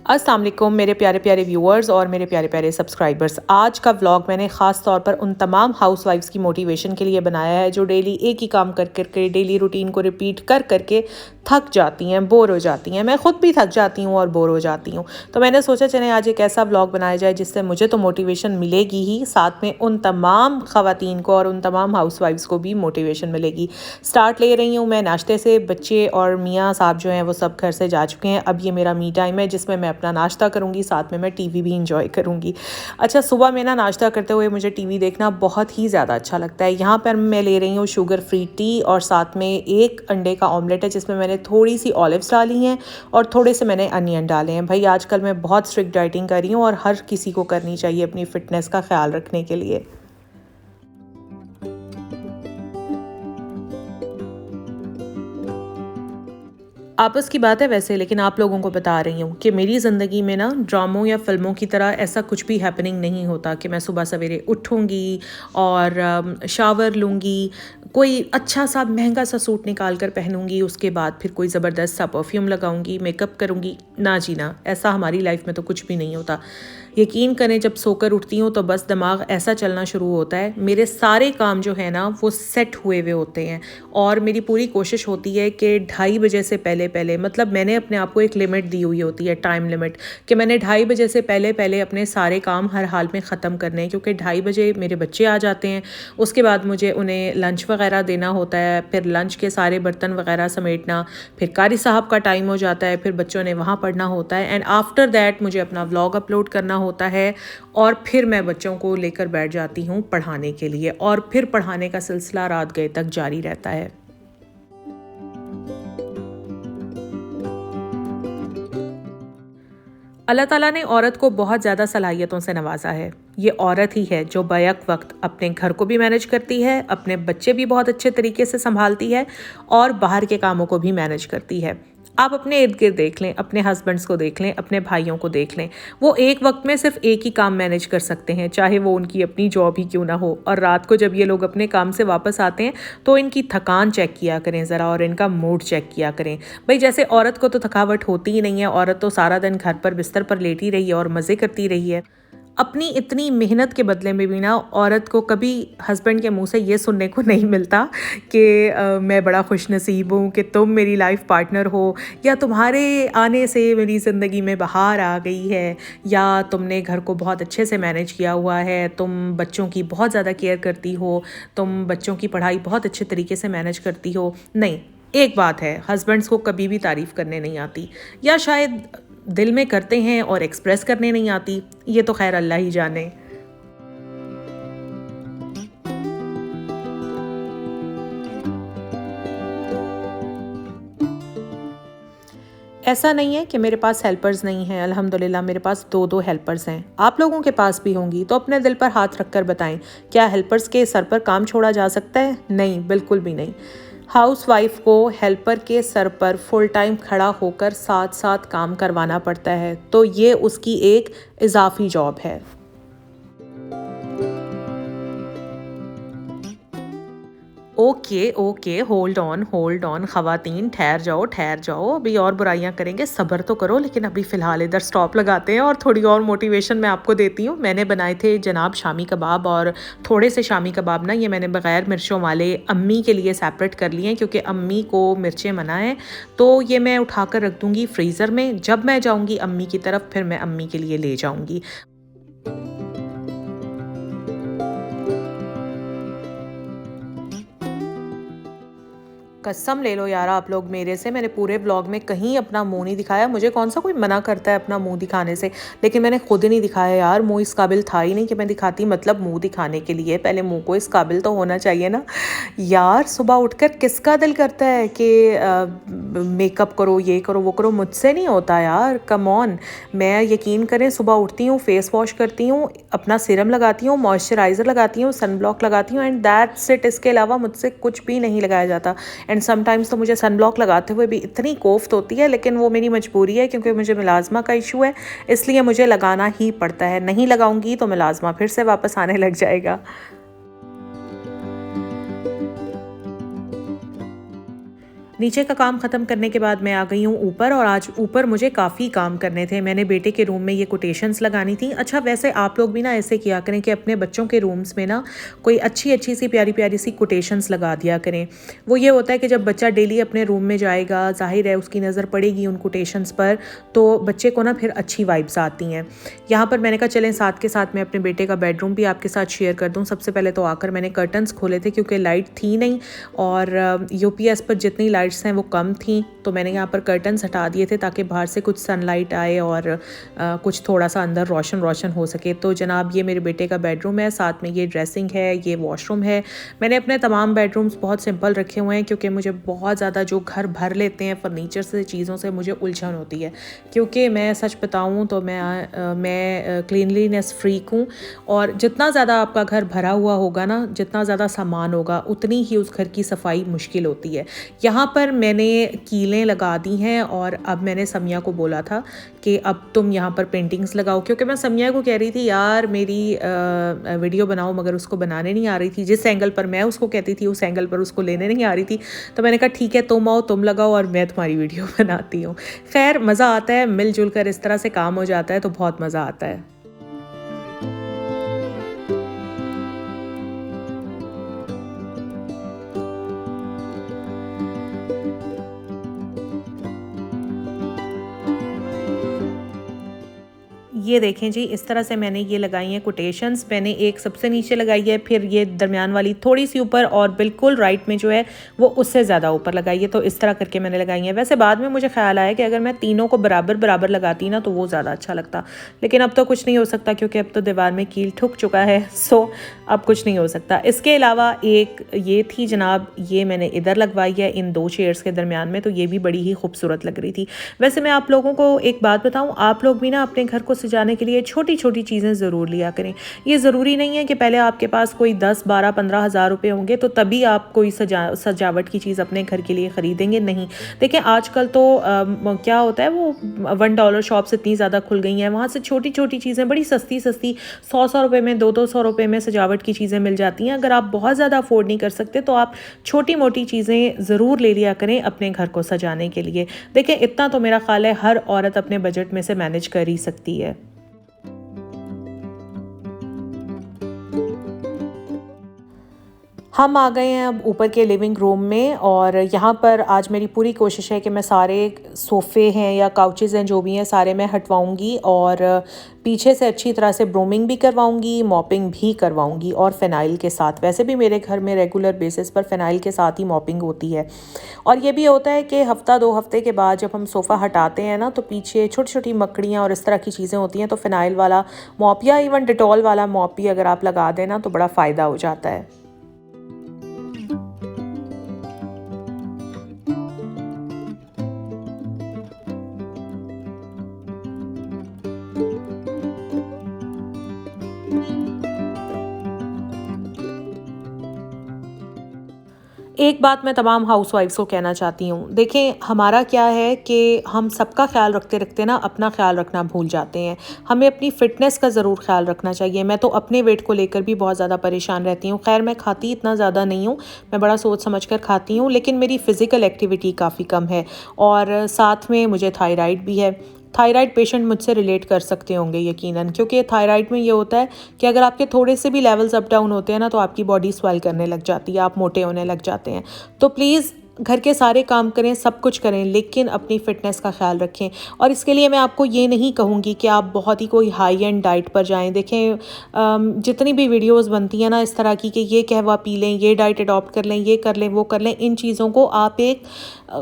अस्सलाम वालेकुम मेरे प्यारे प्यारे व्यूअर्स और मेरे प्यारे प्यारे सब्सक्राइबर्स। आज का व्लॉग मैंने ख़ास तौर पर उन तमाम हाउसवाइफ्स की मोटिवेशन के लिए बनाया है जो डेली एक ही काम कर करके डेली रूटीन को रिपीट कर करके थक जाती हैं, बोर हो जाती हैं। मैं ख़ुद भी थक जाती हूँ और बोर हो जाती हूँ। तो मैंने सोचा चलें आज एक ऐसा व्लॉग बनाया जाए जिससे मुझे तो मोटिवेशन मिलेगी ही, साथ में उन तमाम ख़वातीन को और उन तमाम हाउसवाइफ्स को भी मोटिवेशन मिलेगी। स्टार्ट ले रही हूँ मैं नाश्ते से। बच्चे और मियाँ साहब जो हैं वो सब घर से जा चुके हैं। अब ये मेरा मी टाइम है जिसमें मैं अपना नाश्ता करूँगी, साथ में मैं टीवी भी इंजॉय करूँगी। अच्छा, सुबह में ना नाश्ता करते हुए मुझे टीवी देखना बहुत ही ज़्यादा अच्छा लगता है। यहाँ पर मैं ले रही हूँ शुगर फ्री टी और साथ में एक अंडे का ऑमलेट है जिसमें मैंने थोड़ी सी ऑलिव्स डाली हैं और थोड़े से मैंने अनियन डाले हैं। भाई आजकल मैं बहुत स्ट्रिक्ट डाइटिंग कर रही हूँ और हर किसी को करनी चाहिए अपनी फ़िटनेस का ख्याल रखने के लिए। आपस की बात है वैसे, लेकिन आप लोगों को बता रही हूँ कि मेरी ज़िंदगी में ना ड्रामों या फ़िल्मों की तरह ऐसा कुछ भी हैपनिंग नहीं होता कि मैं सुबह सवेरे उठूँगी और शावर लूँगी, कोई अच्छा सा महंगा सा सूट निकाल कर पहनूँगी, उसके बाद फिर कोई ज़बरदस्त सा परफ्यूम लगाऊँगी, मेकअप करूँगी। ना जी ना, ऐसा हमारी लाइफ में तो कुछ भी नहीं होता। यकीन करें, जब सोकर उठती हूँ तो बस दिमाग ऐसा चलना शुरू होता है, मेरे सारे काम जो है ना वो सेट हुए हुए होते हैं और मेरी पूरी कोशिश होती है कि 2:30 बजे से पहले पहले, मतलब मैंने अपने आप को एक लिमिट दी हुई होती है, टाइम लिमिट, कि मैंने 2:30 बजे से पहले पहले अपने सारे काम हर हाल में ख़त्म करने हैं, क्योंकि 2:30 बजे मेरे बच्चे आ जाते हैं। उसके बाद मुझे उन्हें लंच वगैरह देना होता है, फिर लंच के सारे बर्तन वगैरह समेटना, फिर कारी साहब का टाइम हो जाता है, फिर बच्चों ने वहाँ पढ़ना होता है एंड आफ्टर दैट मुझे अपना व्लॉग अपलोड करना होता है और फिर मैं बच्चों को लेकर बैठ जाती हूँ पढ़ाने के लिए और फिर पढ़ाने का सिलसिला रात गए तक जारी रहता है। अल्लाह ताला ने औरत को बहुत ज़्यादा सलाहियतों से नवाजा है। ये औरत ही है जो बैक वक्त अपने घर को भी मैनेज करती है, अपने बच्चे भी बहुत अच्छे तरीके से संभालती है और बाहर के कामों को भी मैनेज करती है। आप अपने इर्द गिर्द देख लें, अपने हस्बैंड्स को देख लें, अपने भाइयों को देख लें, वो एक वक्त में सिर्फ एक ही काम मैनेज कर सकते हैं, चाहे वो उनकी अपनी जॉब ही क्यों ना हो। और रात को जब ये लोग अपने काम से वापस आते हैं तो इनकी थकान चेक किया करें ज़रा और इनका मूड चेक किया करें। भाई जैसे औरत को तो थकावट होती ही नहीं है, औरत तो सारा दिन घर पर बिस्तर पर लेटी रही है और मज़े करती रही है। अपनी इतनी मेहनत के बदले में भी ना औरत को कभी हस्बैंड के मुंह से ये सुनने को नहीं मिलता कि मैं बड़ा खुश नसीब हूँ कि तुम मेरी लाइफ पार्टनर हो, या तुम्हारे आने से मेरी ज़िंदगी में बहार आ गई है, या तुमने घर को बहुत अच्छे से मैनेज किया हुआ है, तुम बच्चों की बहुत ज़्यादा केयर करती हो, तुम बच्चों की पढ़ाई बहुत अच्छे तरीके से मैनेज करती हो। नहीं, एक बात है, हस्बैंड्स को कभी भी तारीफ़ करने नहीं आती, या शायद दिल में करते हैं और एक्सप्रेस करने नहीं आती। ये तो खैर अल्लाह ही जाने। ऐसा नहीं है कि मेरे पास हेल्पर्स नहीं हैं, अल्हम्दुलिल्लाह मेरे पास 2-2 हेल्पर्स हैं। आप लोगों के पास भी होंगी तो अपने दिल पर हाथ रख कर बताएं, क्या हेल्पर्स के सर पर काम छोड़ा जा सकता है? नहीं, बिल्कुल भी नहीं। हाउसवाइफ को हेल्पर के सर पर फुल टाइम खड़ा होकर साथ साथ काम करवाना पड़ता है, तो ये उसकी एक इजाफी जॉब है। ओके ओके, होल्ड ऑन ख़वातीन, ठहर जाओ, अभी और बुराइयां करेंगे, सब्र तो करो। लेकिन अभी फ़िलहाल इधर स्टॉप लगाते हैं और थोड़ी और मोटिवेशन मैं आपको देती हूँ। मैंने बनाए थे जनाब शामी कबाब, और थोड़े से शामी कबाब ना ये मैंने बग़ैर मिर्चों वाले अम्मी के लिए सेपरेट कर लिए हैं, क्योंकि अम्मी को मिर्चें मना है। तो ये मैं उठा कर रख दूँगी फ्रीज़र में, जब मैं जाऊँगी अम्मी की तरफ फिर मैं अम्मी के लिए ले जाऊँगी। कसम ले लो यार आप लोग मेरे से, मैंने पूरे ब्लॉग में कहीं अपना मुंह नहीं दिखाया। मुझे कौन सा कोई मना करता है अपना मुंह दिखाने से, लेकिन मैंने खुद ही नहीं दिखाया यार। मुंह इस काबिल था ही नहीं कि मैं दिखाती, मतलब मुंह दिखाने के लिए पहले मुंह को इस काबिल तो होना चाहिए ना यार। सुबह उठकर किसका दिल करता है कि मेकअप करो, ये करो, वो करो? मुझसे नहीं होता यार, कम ऑन। मैं यकीन करें सुबह उठती हूँ, फेस वॉश करती हूँ, अपना सीरम लगाती हूँ, मॉइस्चराइज़र लगाती हूँ, सन ब्लॉक लगाती हूँ एंड दैट्स इट। इसके अलावा मुझसे कुछ भी नहीं लगाया जाता। एंड समटाइम्स तो मुझे सन ब्लॉक लगाते हुए भी इतनी कोफ्त होती है, लेकिन वो मेरी मजबूरी है क्योंकि मुझे मिलाज़मा का इशू है, इसलिए मुझे लगाना ही पड़ता है। नहीं लगाऊंगी तो मिलाज़मा फिर से वापस आने लग जाएगा। नीचे का काम ख़त्म करने के बाद मैं आ गई हूँ ऊपर, और आज ऊपर मुझे काफ़ी काम करने थे। मैंने बेटे के रूम में ये कोटेशंस लगानी थी। अच्छा, वैसे आप लोग भी ना ऐसे किया करें कि अपने बच्चों के रूम्स में ना कोई अच्छी अच्छी सी प्यारी प्यारी सी कोटेशंस लगा दिया करें। वो ये होता है कि जब बच्चा डेली अपने रूम में जाएगा, जाहिर है उसकी नज़र पड़ेगी उन कोटेशंस पर, तो बच्चे को ना फिर अच्छी वाइब्स आती हैं। यहाँ पर मैंने कहा चलें साथ के साथ मैं अपने बेटे का बेडरूम भी आपके साथ शेयर कर दूँ। सबसे पहले तो आकर मैंने कर्टन्स खोले थे क्योंकि लाइट थी नहीं, और यूपीएस पर जितनी लाइट्स हैं वो कम थी, तो मैंने यहाँ पर कर्टन्स हटा दिए थे ताकि बाहर से कुछ सनलाइट आए और कुछ थोड़ा सा अंदर रोशन रोशन हो सके। तो जनाब ये मेरे बेटे का बेडरूम है, साथ में ये ड्रेसिंग है, ये वॉशरूम है। मैंने अपने तमाम बेडरूम्स बहुत सिंपल रखे हुए हैं क्योंकि मुझे बहुत ज़्यादा जो घर भर लेते हैं फर्नीचर से, चीज़ों से मुझे उलझन होती है। क्योंकि मैं सच बताऊँ तो मैं क्लीनलीनेस फ्रीक हूँ, और जितना ज़्यादा आपका घर भरा हुआ होगा ना, जितना ज़्यादा सामान होगा, उतनी ही उस घर की सफाई मुश्किल होती है। यहाँ पर मैंने कीलें लगा दी हैं, और अब मैंने समिया को बोला था कि अब तुम यहाँ पर पेंटिंग्स लगाओ, क्योंकि मैं समिया को कह रही थी यार मेरी वीडियो बनाओ, मगर उसको बनाने नहीं आ रही थी। जिस एंगल पर मैं उसको कहती थी उस एंगल पर उसको लेने नहीं आ रही थी। तो मैंने कहा ठीक है, तुम आओ, तुम लगाओ और मैं तुम्हारी वीडियो बनाती हूँ। खैर मज़ा आता है, मिलजुल कर इस तरह से काम हो जाता है तो बहुत मज़ा आता है। ये देखें जी, इस तरह से मैंने ये लगाई हैं कोटेशंस। मैंने एक सबसे नीचे लगाई है, फिर ये दरमियान वाली थोड़ी सी ऊपर, और बिल्कुल राइट में जो है वो उससे ज़्यादा ऊपर लगाई है। तो इस तरह करके मैंने लगाई है। वैसे बाद में मुझे ख्याल आया कि अगर मैं तीनों को बराबर बराबर लगाती ना तो वो ज़्यादा अच्छा लगता, लेकिन अब तो कुछ नहीं हो सकता क्योंकि अब तो दीवार में कील ठुक चुका है। सो अब कुछ नहीं हो सकता। इसके अलावा एक ये थी जनाब, ये मैंने इधर लगवाई है इन दो चेयर्स के दरमियान में, तो ये भी बड़ी ही खूबसूरत लग रही थी। वैसे मैं आप लोगों को एक बात बताऊँ, आप लोग भी ना अपने घर को सजाने के लिए छोटी छोटी चीज़ें ज़रूर लिया करें। ये ज़रूरी नहीं है कि पहले आपके पास कोई 10, 12, 15 हज़ार रुपये होंगे तो तभी आप कोई सजावट की चीज़ अपने घर के लिए ख़रीदेंगे। नहीं, देखिए आजकल तो क्या होता है, वो $1 शॉप्स इतनी ज़्यादा खुल गई हैं, वहाँ से छोटी छोटी चीज़ें बड़ी सस्ती 100 रुपये में, 200 रुपये में सजावट की चीज़ें मिल जाती हैं। अगर आप बहुत ज़्यादा अफोर्ड नहीं कर सकते तो आप छोटी मोटी चीज़ें ज़रूर ले लिया करें अपने घर को सजाने के लिए। देखिए इतना तो मेरा ख्याल है हर औरत अपने बजट में से मैनेज कर ही सकती है। हम आ गए हैं अब ऊपर के लिविंग रूम में, और यहाँ पर आज मेरी पूरी कोशिश है कि मैं सारे सोफ़े हैं या काउचेस हैं जो भी हैं सारे मैं हटवाऊँगी, और पीछे से अच्छी तरह से ब्रूमिंग भी करवाऊँगी, मॉपिंग भी करवाऊँगी, और फ़िनाइल के साथ। वैसे भी मेरे घर में रेगुलर बेसिस पर फ़िनाइल के साथ ही मॉपिंग होती है। और ये भी होता है कि हफ़्ता 2 हफ़्ते के बाद जब हम सोफ़ा हटाते हैं ना, तो पीछे छोटी छोटी मकड़ियाँ और इस तरह की चीज़ें होती हैं, तो फ़िनाइल वाला मॉप या इवन डिटॉल वाला मॉप भी अगर आप लगा दें ना तो बड़ा फ़ायदा हो जाता है। एक बात मैं तमाम हाउसवाइफ्स को कहना चाहती हूँ, देखें हमारा क्या है कि हम सबका ख्याल रखते रखते ना अपना ख्याल रखना भूल जाते हैं। हमें अपनी फ़िटनेस का ज़रूर ख्याल रखना चाहिए। मैं तो अपने वेट को लेकर भी बहुत ज़्यादा परेशान रहती हूँ। खैर मैं खाती इतना ज़्यादा नहीं हूँ, मैं बड़ा सोच समझ कर खाती हूँ, लेकिन मेरी फ़िज़िकल एक्टिविटी काफ़ी कम है, और साथ में मुझे थायराइड भी है। थायराइड पेशेंट मुझसे रिलेट कर सकते होंगे यकीनन, क्योंकि थायराइड में ये होता है कि अगर आपके थोड़े से भी लेवल्स अप डाउन होते हैं ना तो आपकी बॉडी स्वेल करने लग जाती है, आप मोटे होने लग जाते हैं। तो प्लीज़ घर के सारे काम करें, सब कुछ करें, लेकिन अपनी फ़िटनेस का ख्याल रखें। और इसके लिए मैं आपको ये नहीं कहूँगी कि आप बहुत ही कोई हाई एंड डाइट पर जाएं। देखें जितनी भी वीडियोस बनती हैं ना इस तरह की कि ये कहवा पी लें, ये डाइट अडॉप्ट कर लें, ये कर लें, वो कर लें, इन चीज़ों को आप एक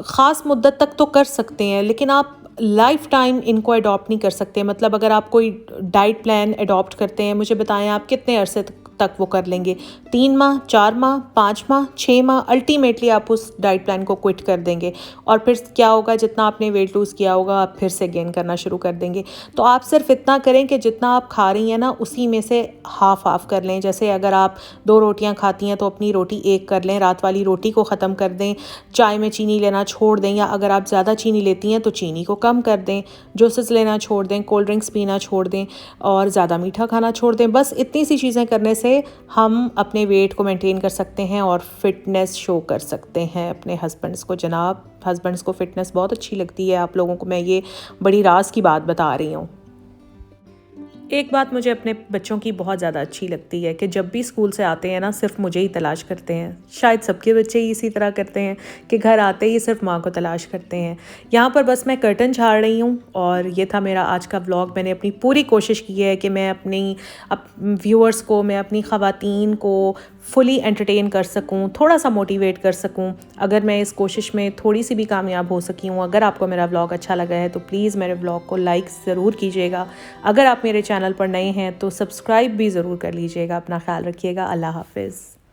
ख़ास मुद्दत तक तो कर सकते हैं, लेकिन आप लाइफ टाइम इनको अडॉप्ट नहीं कर सकते। मतलब अगर आप कोई डाइट प्लान अडॉप्ट करते हैं, मुझे बताएं आप कितने अरसे तक वो कर लेंगे? 3 माह, 4 माह, 5 माह, 6 माह, अल्टीमेटली आप उस डाइट प्लान को क्विट कर देंगे, और फिर क्या होगा, जितना आपने वेट लूज़ किया होगा आप फिर से गेन करना शुरू कर देंगे। तो आप सिर्फ इतना करें कि जितना आप खा रही हैं ना उसी में से हाफ कर लें। जैसे अगर आप 2 रोटियां खाती हैं तो अपनी रोटी 1 कर लें, रात वाली रोटी को ख़त्म कर दें, चाय में चीनी लेना छोड़ दें, या अगर आप ज़्यादा चीनी लेती हैं तो चीनी को कम कर दें, जूसेस लेना छोड़ दें, कोल्ड ड्रिंक्स पीना छोड़ दें, और ज़्यादा मीठा खाना छोड़ दें। बस इतनी सी चीज़ें करने से हम अपने वेट को मेंटेन कर सकते हैं और फिटनेस शो कर सकते हैं अपने हस्बैंड्स को। जनाब, हस्बैंड्स को फ़िटनेस बहुत अच्छी लगती है। आप लोगों को मैं ये बड़ी राज की बात बता रही हूँ। एक बात मुझे अपने बच्चों की बहुत ज़्यादा अच्छी लगती है कि जब भी स्कूल से आते हैं ना, सिर्फ मुझे ही तलाश करते हैं। शायद सबके बच्चे ही इसी तरह करते हैं कि घर आते ही सिर्फ माँ को तलाश करते हैं। यहाँ पर बस मैं कर्टन झाड़ रही हूँ और ये था मेरा आज का व्लॉग। मैंने अपनी पूरी कोशिश की है कि मैं व्यूअर्स को, मैं अपनी ख़वातीन को फुली एंटरटेन कर सकूं, थोड़ा सा मोटिवेट कर सकूं। अगर मैं इस कोशिश में थोड़ी सी भी कामयाब हो सकी हूं, अगर आपको मेरा व्लॉग अच्छा लगा है तो प्लीज़ मेरे व्लॉग को लाइक ज़रूर कीजिएगा। अगर आप मेरे चैनल पर नए हैं तो सब्सक्राइब भी ज़रूर कर लीजिएगा। अपना ख्याल रखिएगा। अल्लाह हाफ़िज़।